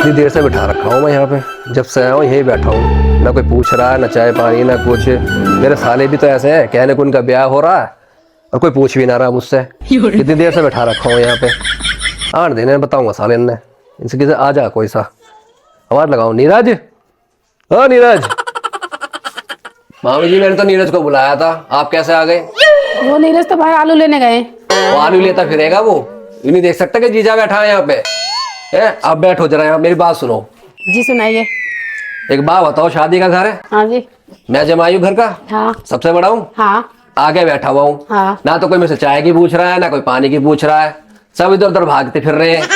इतनी देर से बैठा रखा हूँ मैं यहाँ पे, जब से आया हूँ यही बैठा हूँ। ना कोई पूछ रहा है, ना चाय पानी, ना कुछ। मेरे साले भी तो ऐसे हैं, कहने को उनका ब्याह हो रहा है और कोई पूछ भी ना रहा मुझसे। कितनी देर से बैठा रखा हूँ यहाँ पे। 8 दिन बताऊंगा साले ने इनसे किसे आ जा कोई सा आवाज लगाओ। नीरज, हाँ नीरज। मामी जी मैंने तो नीरज को बुलाया था, आप कैसे आ गए? वो नीरज तो भाई आलू लेने गए। वो आलू लेता फिरेगा वो? ये नहीं देख सकता कि जीजा बैठा है यहाँ पे। आप बैठो जरा, यहाँ मेरी बात सुनो। जी सुनाइए। एक बात बताओ, शादी का घर है? हाँ जी। मैं जमाई हूँ घर का? हाँ। सबसे बड़ा हूँ? हाँ। आगे बैठा हुआ हूँ। हाँ। ना तो कोई मुझसे चाय की पूछ रहा है, ना कोई पानी की पूछ रहा है। सब इधर उधर भागते फिर रहे हैं।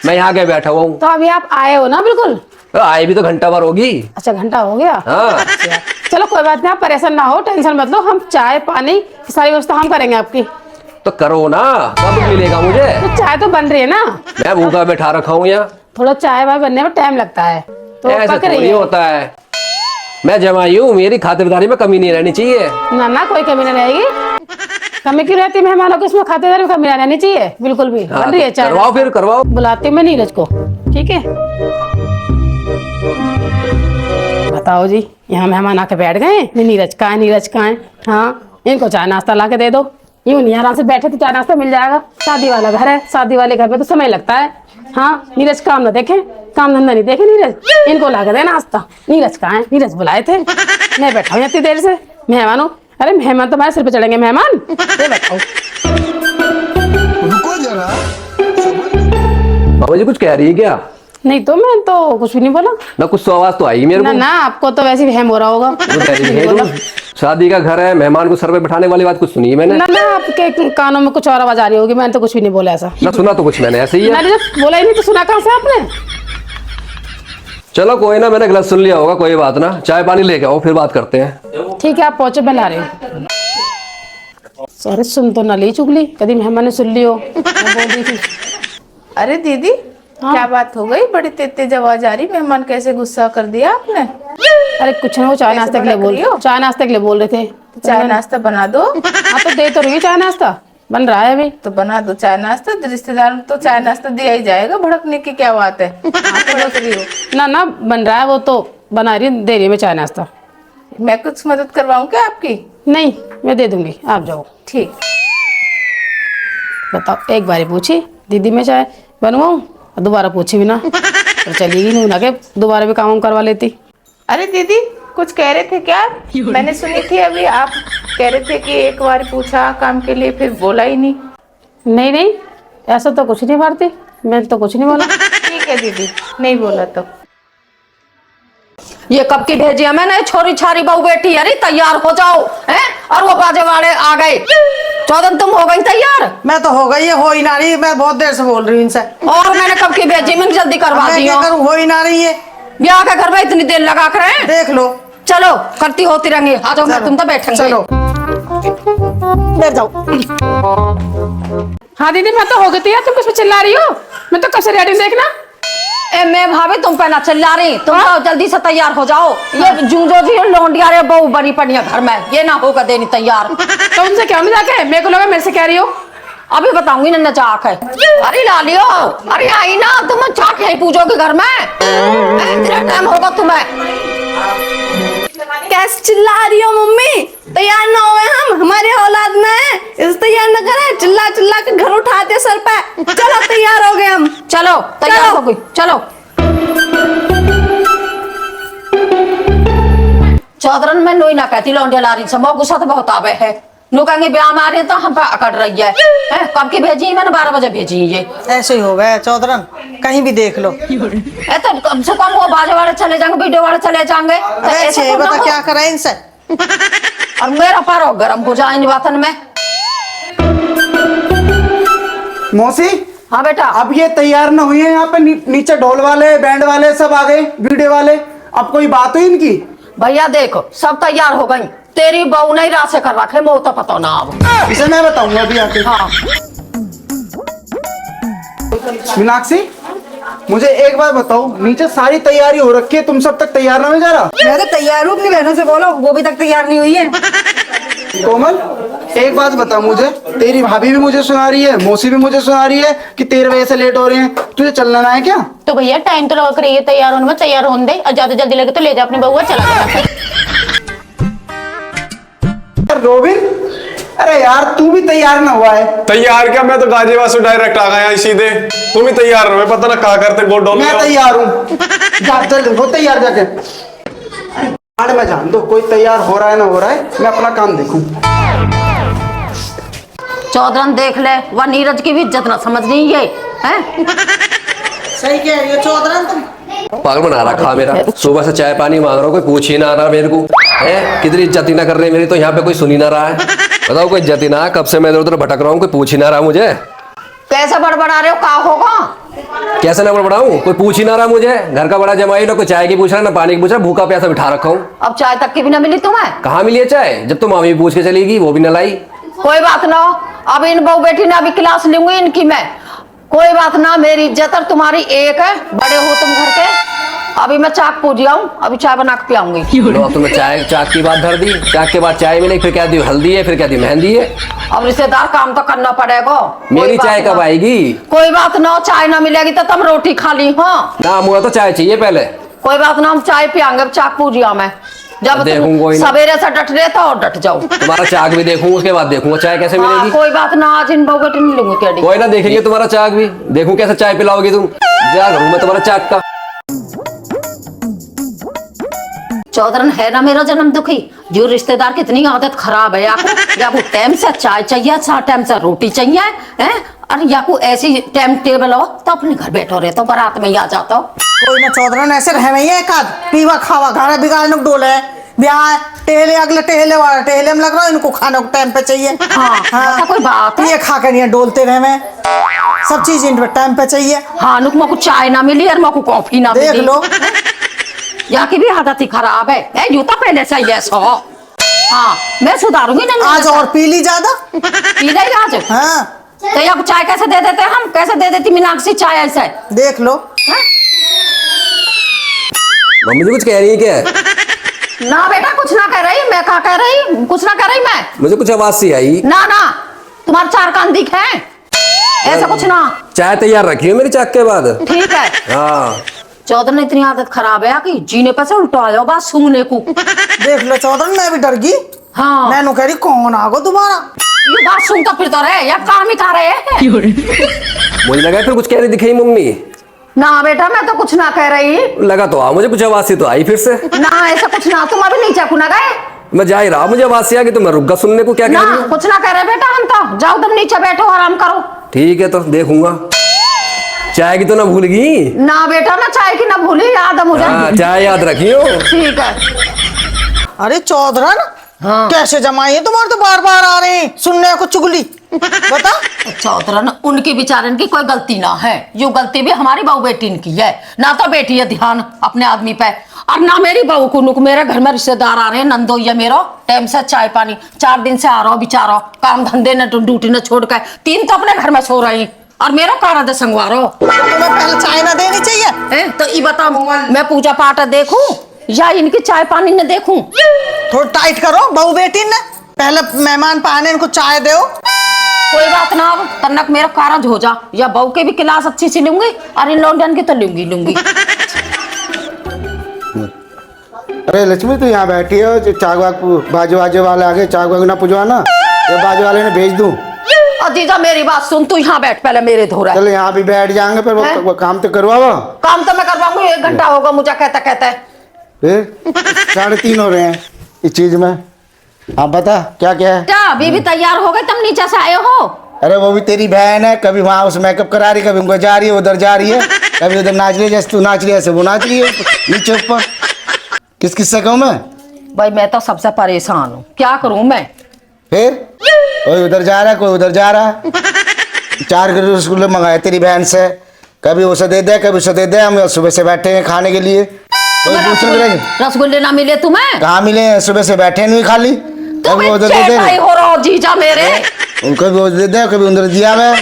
मैं यहाँ आगे बैठा हुआ हूँ। तो अभी आप आए हो ना? बिल्कुल। तो आए भी तो घंटा भर होगी। अच्छा, घंटा हो गया। हाँ। अच्छा। चलो कोई बात नहीं, आप परेशान ना हो, टेंशन मत लो। हम चाय पानी की सारी व्यवस्था हम करेंगे आपकी। तो करो ना, कब मिलेगा मुझे? तो चाय तो बन रही है ना? मैं भूखा बैठा रखा हूँ यहाँ। थोड़ा चाय वाय बनने में टाइम लगता है तो ऐसा पक रही थोड़ी है। होता है। मैं जमाई हूँ, मेरी खातिरदारी में कमी नहीं रहनी चाहिए। ना ना, कोई कमी नहीं रहेगी। कमी क्यों रहती है? मेहमानों को इसमें खातिरदारी में कमी नहीं रहनी चाहिए। बिल्कुल भी। हाँ, बन रही है तो चाय। करवाओ फिर करवाओ। बुलाती हूँ मैं नीरज को, ठीक है? बताओ जी, यहाँ मेहमान आके बैठ गए। नीरज कहाँ है? नीरज कहाँ है? हाँ, इनको चाय नाश्ता ला के दे दो। यूं नहीं आराम से बैठे तो चाय नाश्ता मिल जाएगा। शादी वाला घर है, शादी वाले घर में तो समय लगता है। हाँ, नीरज काम ना देखे, काम धंधा नहीं देखे नीरज। इनको ला के दे नाश्ता। नीरज कहाँ है? नीरज बुलाए थे। मैं बैठा हूँ इतनी देर से। मेहमानों, अरे मेहमान तो हमारे सिर पे चढ़ेंगे। मेहमान ये बैठा हूँ। रुको जरा। बाबा जी कुछ कह रही है क्या? नहीं तो मैं तो कुछ भी नहीं बोला ना, कुछ तो आवाज तो आई मेरे ना। को। ना, आपको तो वैसे भी वहम हो रहा होगा। वो कह रही है, तुम शादी का घर है, मेहमान को सर पे बैठाने वाली बात कुछ सुनी है मैंने? ना ना, आपके कानों में कुछ और आवाज आ रही होगी। मैंने तो कुछ भी नहीं बोला ऐसा। ना सुना तो कुछ मैंने ऐसे ही है। मैंने जब बोला ही नहीं तो सुना कहाँ से आपने? चलो कोई ना, मैंने गलत सुन लिया होगा, कोई बात ना। चाय पानी लेके आओ फिर बात करते हैं। ठीक है, आप पहुंचे, मैं ला रही हूँ। सॉरी, सुन तो ना ली चुगली, कभी मेहमान ने सुन ली हो। मैं बोल रही थी। अरे दीदी, क्या बात हो गई? बड़ी तेज आवाज आ रही। मेहमान कैसे गुस्सा कर दिया आपने? अरे कुछ ना, वो चाय नाश्ते के लिए चाय नाश्ते के लिए बोल रहे थे। चाय नाश्ता बना दो। हाँ तो दे तो रही चाय नाश्ता, बन रहा है अभी। तो बना दो चाय नाश्ता। रिश्तेदार तो चाय नाश्ता दिया ही जाएगा, भड़कने की क्या बात है? भड़क रही हो? ना ना, बन रहा है, वो तो बना रही, दे रही है मैं चाय नाश्ता। मैं कुछ मदद करवाऊँ क्या आपकी? नहीं, मैं दे दूंगी, आप जाओ। ठीक। बताओ, एक बार पूछी दीदी मैं चाय बनवाऊँ, दोबारा पूछी भी ना तो चलेगी नहीं ना के दोबारा भी काम करवा लेती। अरे दीदी, कुछ कह रहे थे क्या? मैंने सुनी थी अभी आप कह रहे थे कि एक बार पूछा काम के लिए, फिर बोला ही नहीं। नहीं नहीं, ऐसा तो कुछ नहीं भारती, मैं तो कुछ नहीं बोला। ठीक है दीदी, नहीं बोला तो। ये कब की भेजी है मैंने? छोरी छारी बहू बेटी, अरे तैयार हो जाओ हैं? और वो बाजे वाले आ गए। चौधन तुम हो गई तैयार? मैं तो हो गई है, हो ही ना रही। मैं बहुत देर से बोल रही हूँ इनसे। और मैंने कब की भेजी? मैंने जल्दी करवा दी। हो ही ना रही है। ब्याह के घर में इतनी देर लगा कर हैं? देख लो। चलो करती होती रहेंगी। आ जाओ, मैं तुम तो बैठेंगे। चलो बैठ जाओ। हाँ दीदी, मैं तो हो गई तैयार, तुम किस पे चिल्ला रही हो? मैं तो कब से रेडी, देखना। ए मैं भाभी, तुम पे ना चिल्ला रही, तुम तो जल्दी से तैयार हो जाओ। ये जूझो जी लोंडिया रे बहू बनी पड़ी है घर में, ये ना होगा देनी तैयार। तो उनसे क्या नहीं जाके? मेरे को लगा मेरे से कह रही हो। अभी बताऊंगी ना चाक है। अरे लालियो, अरे आई ना, तुम चाक नहीं पूछोगे घर में? इतना टाइम होगा तुम्हें? कैसे चिल्ला रही हो मम्मी? तैयार ना हुए हम, हमारे औलाद में है, इस तैयार न करे। चिल्ला चिल्ला के घर उठाते सर पे। चलो तैयार हो गए हम। चलो तैयार हो गई, चलो। चौधरन में नोई ना कहती लौंडिया लारी से, मोह गुस्सा तो बहुत आवे है। लोग कहेंगे ब्याह में आ रहे हैं तो हम पे अकड़ रही है। कब की भेजी? मैंने 12 बजे भेजी ये। ऐसे ही हो गया चौधरन, कहीं भी देख लो। तो कम से कम वो बाजे वाले चले जाएंगे, वीडियो वाले चले जाएंगे। तो ऐसे तो बता ना क्या करें इनसे। और मेरा पारो गर्म हो जाए इन बातन में। मौसी, हाँ बेटा। अब ये तैयार ना हुई है यहाँ पे नीचे ढोल वाले बैंड वाले सब आ गए, वीडियो वाले। अब कोई बात हुई इनकी? भैया देखो, सब तैयार हो गई। तेरी बहू नहीं रात से कर रखे, मोह तो पता ना अब। इसे मैं बताऊंगा अभी आके। हाँ। मीनाक्षी, मुझे एक बात बताओ, नीचे सारी तैयारी हो रखी है, तुम सब तक तैयार ना हो जा रहा? मैं तो तैयार हूँ, अपनी बहनों से बोलो, वो भी तक तैयार नहीं हुई है। कोमल एक बात बता मुझे, तेरी भाभी भी मुझे सुना रही है, मौसी भी मुझे सुना रही है कि तेरे वजह से लेट हो रहे हैं, तुझे चलना ना है क्या? तो भैया टाइम तो लग रही है तैयार होने में, तैयार होने दे और ज्यादा जल्दी लगे तो ले जा अपनी बहू चला जाना। रोबिन, अरे यार तू भी तैयार ना हुआ है। तैयार क्या, मैं तो गाजियाबाद से डायरेक्ट आ गया सीधे। तुम ही तैयार रहो, पता ना क्या करते गोल डोल। मैं तैयार हूँ, जा चल हो तैयार जाके। अरे मैं जान दो, कोई तैयार हो रहा है ना हो रहा है, मैं अपना काम देखूं। चौधरन देख ले, वह नीरज की भी इज्जत ना समझ रही है, हैं? सही कह रही हो चौधरन तुम। पागल बना रखा मेरा, सुबह से चाय पानी मांग रहा हूँ, कोई पूछ ही ना रहा मेरे को है। कितनी इज्जत ही ना कर रहे मेरी, तो यहाँ पे कोई सुन ही ना रहा है। बताओ कोई इज्जत ही ना, कब से मैं इधर उधर भटक रहा हूँ, कोई पूछ ही ना रहा मुझे। कैसे बड़बड़ा रहे हो, क्या होगा? कैसे ना बड़बड़ाऊं, कोई पूछ ही ना रहा मुझे। घर का बड़ा जमाई, ना कोई चाय की पूछ रहा, ना पानी की पूछ रहा, भूखा प्यासा बिठा रखा हूँ। अब चाय तक की भी ना मिली तुम्हें? कहाँ मिली है चाय, जब तो मामी पूछ के चलेगी वो भी न लाई। कोई बात ना, अब इन बहू बेटी ने अभी क्लास लूंगी इनकी मैं। कोई बात ना, मेरी इज्जत और तुम्हारी एक है, बड़े हो तुम घर के। अभी मैं चाक पूज आऊं, अभी चाय बना के पियाऊंगी। लो अब तुमने चाय चाक की बात धर दी, चाक के बाद चाय मिलेगी, फिर क्या दी हल्दी है, फिर क्या दी मेहंदी है। अब रिश्तेदार काम तो करना पड़ेगा। मेरी चाय कब आएगी? कोई बात ना, चाय ना मिलेगी तो तुम रोटी खा ली। हाँ ना मुझे तो चाय चाहिए पहले। कोई बात ना, हम चाय पियांगे, चाक पूजिया मैं। जब देखूं कोई तुम ना। सवेरे से डट रहे तो और डट जाओ। तुम्हारा चाक भी देखूं, उसके बाद देखूंगा चाय कैसे हाँ, मिलेगी। कोई बात ना, आज इन बहू बेटी नहीं लूंगी तेरी। कोई ना, देखेंगे तुम्हारा चाक भी, देखूं कैसे चाय पिलाओगी तुम। क्या करूं मैं तुम्हारा चाक का। चौधरन है ना मेरा जन्म दुखी, जो रिश्तेदार की इतनी आदत खराब है। याकू टाइम से चाय चाहिए, टाइम से रोटी चाहिए, हैं? और याकू ऐसी टाइम टेबल हो तो अपने घर बैठो रहे तो बारात में ही आ जाता हो। कोई ना चौधरन ऐसे रह नहीं है, एक आध पीवा खावा गाना बिगाड़ने को डोले है। ब्याह टेहले अगले टेहले वाला टेहले में लग रहा है, इनको खाने को टाइम पे चाहिए। हाँ, ऐसा कोई बात है? ये खा कर नहीं डोलते रहे, मैं सब चीज इन टाइम पे चाहिए। हाँ, नुक मको चाय ना मिली और मको कॉफी ना देख मिली। लो, यहाँ की भी आदत ही खराब है। ए, जूता पहले से ये सो। हाँ, मैं सुधारूंगी ना। आज और पी ली ज्यादा। पी लेगी आज। हाँ तो यहाँ चाय कैसे दे देते हम, कैसे दे देती मीनाक्षी चाय ऐसे? देख लो। मम्मी जी कुछ कह रही है क्या? ना बेटा, कुछ ना कह रही मैं। क्या कह रही? कुछ ना कह रही मैं। मुझे कुछ आवाज सी आई। ना ना, तुम्हारे चार कान दिखे हैं, ऐसा कुछ ना। चाय तैयार रखी है मेरी चाक के बाद। ठीक है। हाँ चौधर ने इतनी आदत खराब है कि जीने पर से उल्टा आयो बात सूंघने को। देख लो चौधरन, मैं भी डर गई। हाँ, मैं नु कह रही कौन आगो दोबारा। ये बात सुनता फिर तो रहे या काम ही कर रहे हैं। मुझे लगा फिर कुछ कह रही दिखाई मम्मी। ना बेटा, मैं तो कुछ ना कह रही। लगा तो मुझे कुछ आवाज सी तो आई फिर से। ना ऐसा कुछ ना, तुम अभी नीचे को ना गए? मैं जा ही रहा, मुझे आवाज से आ गई तो मैं रुक गया सुनने को। क्या कह ना रही है? कुछ ना कह रहे बेटा, हम तो जाओ, तुम नीचे बैठो आराम करो। ठीक है तो देखूंगा। चाय की तो ना भूल गई ना बेटा, ना चाय की ना भूली, याद है मुझे। हाँ, चाय याद रखियो। ठीक है। अरे चौधरन, हाँ। कैसे जमाई है तुम्हारे, तो बार बार आ रहे हैं सुनने को चुगली। बता। चौधरन, उनकी बेचारन की कोई गलती ना है, जो गलती भी हमारी बहू बेटी की है। ना तो बेटी है ध्यान अपने आदमी पे, और ना मेरी बहू को। नुक मेरे घर में रिश्तेदार आ रहे हैं, नंदो या मेरो टाइम से चाय पानी। 4 दिन से आ रहा हो बेचारा, काम धंधे न ड्यूटी न छोड़ कर 3 तो अपने घर में सो रही, और मेरा कारण दे संगवारो। तुम्हें पहले चाय ना देनी चाहिए। तो ये बताओ, मैं पूजा पाठ देखूं या इनकी चाय पानी न देखूं? थोड़ा टाइट करो बहू बेटी ने, पहले मेहमान पाने इनको चाय दो। कोई बात ना, अब तनक मेरा कारज हो जा, या बहू के भी क्लास अच्छी सी लूंगी और इन लौंडन की तो लूंगी। अरे लक्ष्मी तू यहाँ बैठी हो, जो चाक वाक बाजू बाजू वाले आगे चाक वाक ना पुजवाना, ये बाजू वाले ने भेज दूं। और जीजा मेरी बात सुन, तू यहाँ बैठ पहले मेरे धोरा। चल यहाँ भी बैठ जाएंगे, फिर वो काम तो करवाओ। काम तो मैं करवाऊंगी, 1 घंटा होगा मुझे कहते। फिर 3:30 हो रहे हैं इस चीज में। आप बता क्या क्या है? अभी भी तैयार हो गए, तुम नीचे से आए हो? अरे वो भी तेरी बहन है, कभी वहां उस मेकअप करा रही, कभी उनको जा रही है, उधर जा रही है, कभी उधर नाच रही है, जैसे तू नाच रही है ऐसे वो नाच रही है नीचे ऊपर। किस किस से कहूँ मैं? भाई मैं तो सबसे परेशान हूँ, क्या करूँ मैं? फिर कोई उधर जा रहा है, कोई उधर जा रहा है। 4 किलो रसगुल्ले मंगाए तेरी बहन से, कभी उसे दे दे, कभी उसे दे दे। हम सुबह से बैठे हैं खाने के लिए, कोई दूसरे मिलेंगे? रसगुल्ले ना मिले तुम्हें? कहाँ मिले? सुबह से बैठे नहीं खाली, कभी उधर दे दे, हो रहा जीजा मेरे। कभी उधर दे दे, कभी उधर दिया मैं।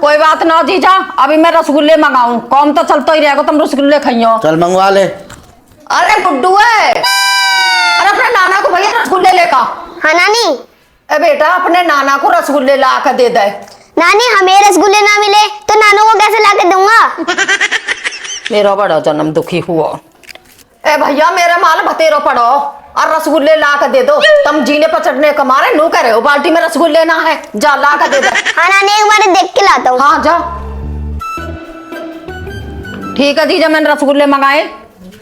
कोई बात ना जीजा, अभी मैं रसगुल्ले मंगाऊं, काम तो चलता ही रहेगा, तुम रसगुल्ले खाइयो। चल मंगवा ले। अरे गुड्डू है, अरे अपने नाना को भैया रसगुल्ले लेकर हाँ नानी। ए बेटा अपने नाना को रसगुल्ले ला कर दे दे। नानी हमें रसगुल्ले ना मिले तो नानू को कैसे ला के दूंगा? मेरा बड़ा जन्म दुखी हुआ। ए भैया मेरे माल भतेरो पड़ो और रसगुल्ले ला कर दे दो। तुम जीने पर चढ़ने का मारे नू करे हो, बाल्टी में रसगुल्ले ना है, जा ला कर दे दे। हाँ नानी एक बार देख के लाता हूँ। हाँ जा। ठीक है जीजा, मैंने रसगुल्ले मंगाए,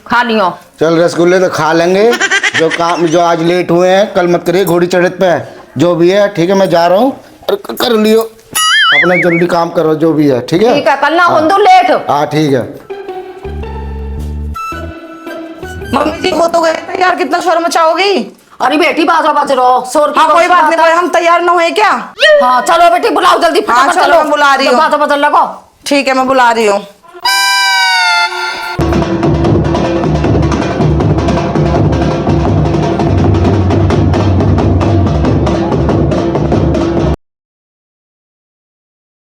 खा लियो। चल रसगुल्ले तो खा लेंगे। जो आज लेट हुए हैं कल मत करिए घोड़ी चढ़त पे। जो भी है ठीक है, मैं जा रहा हूँ। कर लियो अपना, जल्दी काम करो जो भी है। ठीक है ठीक है, कल ना हो दो लेट। हाँ ठीक है। मम्मी जी वो तो गए यार, कितना शोर मचाओगी? अरे बेटी बाजा बज रहो, शोर की हाँ कोई बात नहीं, है। हम तैयार ना हुए क्या? हाँ चलो बेटी बुलाओ जल्दी, हाँ फटाफट चलो, मैं बुला रही हूँ। बाजा बजन लगो। ठीक है मैं बुला रही हूँ।